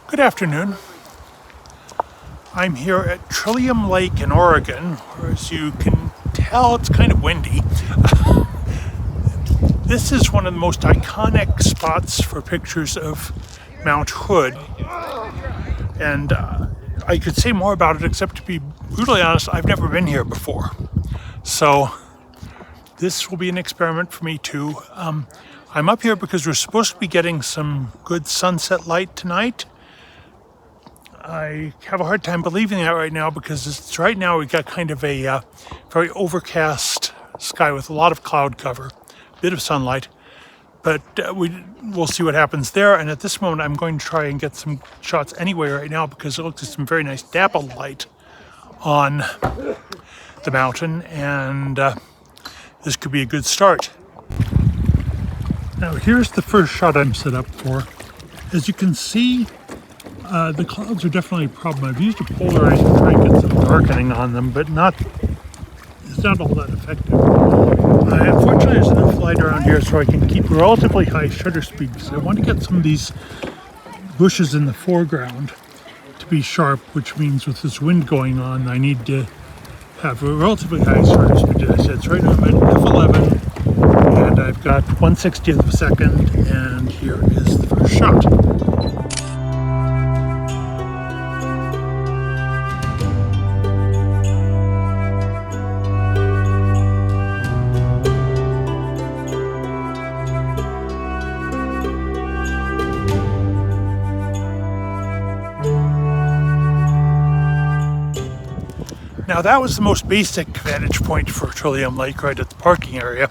Good afternoon. I'm here at Trillium Lake in Oregon, where as you can tell it's kind of windy. This is one of the most iconic spots for pictures of Mount Hood, and I could say more about it except to be brutally honest, I've never been here before. So this will be an experiment for me too. I'm up here because we're supposed to be getting some good sunset light tonight. I have a hard time believing that right now because right now we've got kind of a very overcast sky with a lot of cloud cover, a bit of sunlight, but we'll see what happens there. And at this moment I'm going to try and get some shots anyway right now because it looks like some very nice dappled light on the mountain, and this could be a good start. Now here's the first shot I'm set up for. As you can see, the clouds are definitely a problem. I've used a polarizer to try and get some darkening on them, but it's not all that effective. Unfortunately, there's enough light around here so I can keep relatively high shutter speed because I want to get some of these bushes in the foreground to be sharp, which means with this wind going on, I need to have a relatively high shutter speed. As I said, so right now I'm at f11, and I've got 1/60th of a second, and here is the first shot. Now that was the most basic vantage point for Trillium Lake, right at the parking area.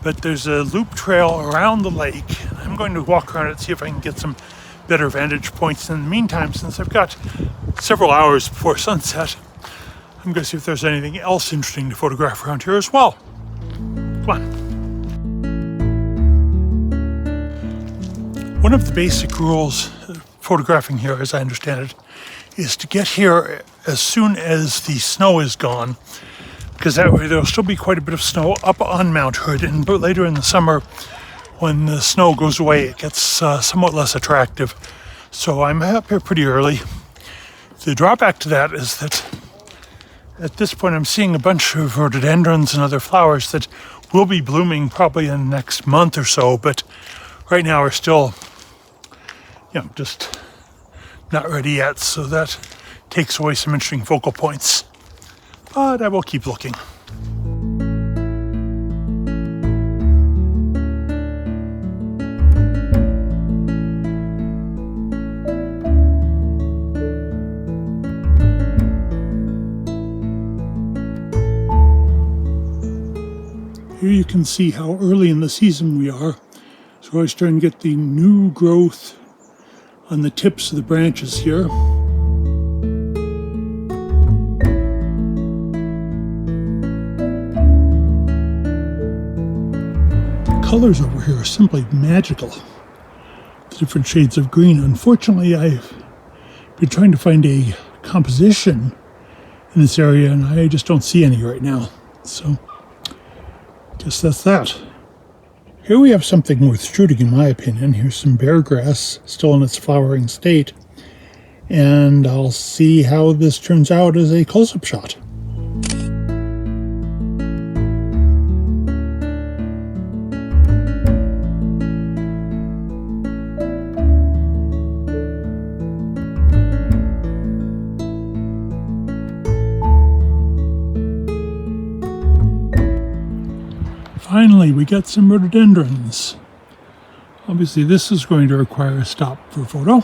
But there's a loop trail around the lake. I'm going to walk around it and see if I can get some better vantage points. In the meantime, since I've got several hours before sunset, I'm going to see if there's anything else interesting to photograph around here as well. Come on. One of the basic rules of photographing here, as I understand it, is to get here as soon as the snow is gone, because that way there'll still be quite a bit of snow up on Mount Hood, and later in the summer when the snow goes away it gets somewhat less attractive. So I'm up here pretty early. The drawback to that is that at this point I'm seeing a bunch of rhododendrons and other flowers that will be blooming probably in the next month or so, but right now are still, just not ready yet, so that takes away some interesting focal points. But I will keep looking. Here you can see how early in the season we are. So we're starting to get the new growth on the tips of the branches here. The colors over here are simply magical. The different shades of green. Unfortunately, I've been trying to find a composition in this area and I just don't see any right now. So, I guess that's that. Here we have something worth shooting, in my opinion. Here's some beargrass still in its flowering state, and I'll see how this turns out as a close-up shot. Finally, we got some rhododendrons. Obviously, this is going to require a stop for photo.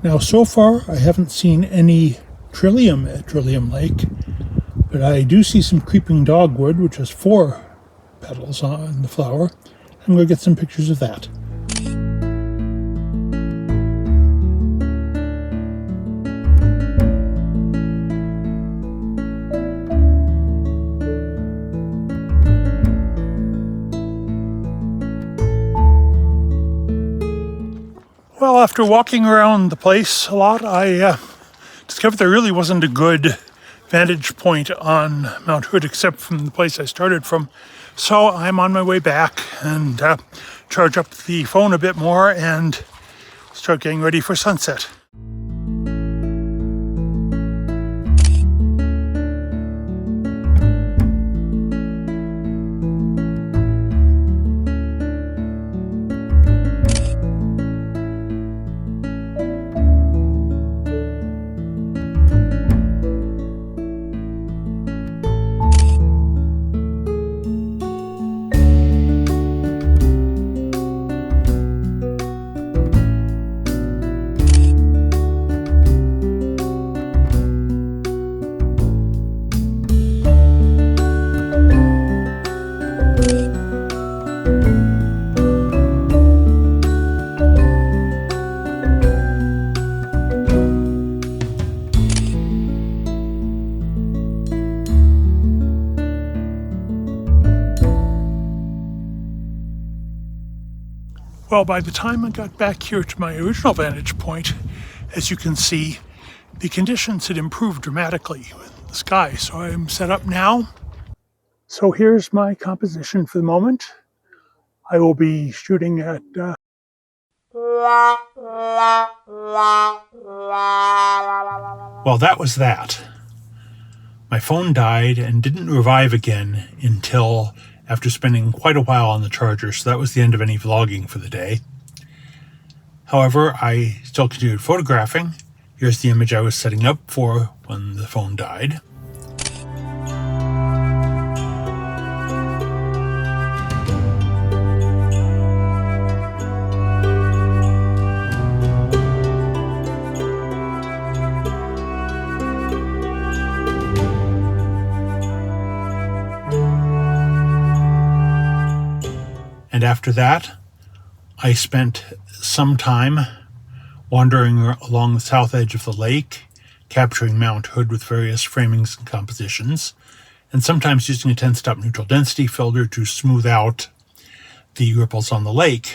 Now, so far, I haven't seen any trillium at Trillium Lake, but I do see some creeping dogwood, which has 4 petals on the flower. I'm going to get some pictures of that. Well, after walking around the place a lot, I discovered there really wasn't a good vantage point on Mount Hood except from the place I started from. So I'm on my way back and charge up the phone a bit more and start getting ready for sunset. Well, by the time I got back here to my original vantage point, as you can see, the conditions had improved dramatically with the sky. So I'm set up now. So here's my composition for the moment. I will be shooting at... Well, that was that. My phone died and didn't revive again until after spending quite a while on the charger, so that was the end of any vlogging for the day. However, I still continued photographing. Here's the image I was setting up for when the phone died. And after that, I spent some time wandering along the south edge of the lake, capturing Mount Hood with various framings and compositions, and sometimes using a 10-stop neutral density filter to smooth out the ripples on the lake.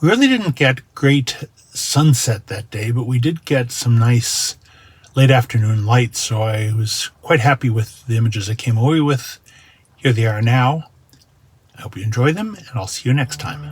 We really didn't get great sunset that day, but we did get some nice late afternoon lights, so I was quite happy with the images I came away with. Here they are now. I hope you enjoy them, and I'll see you next time.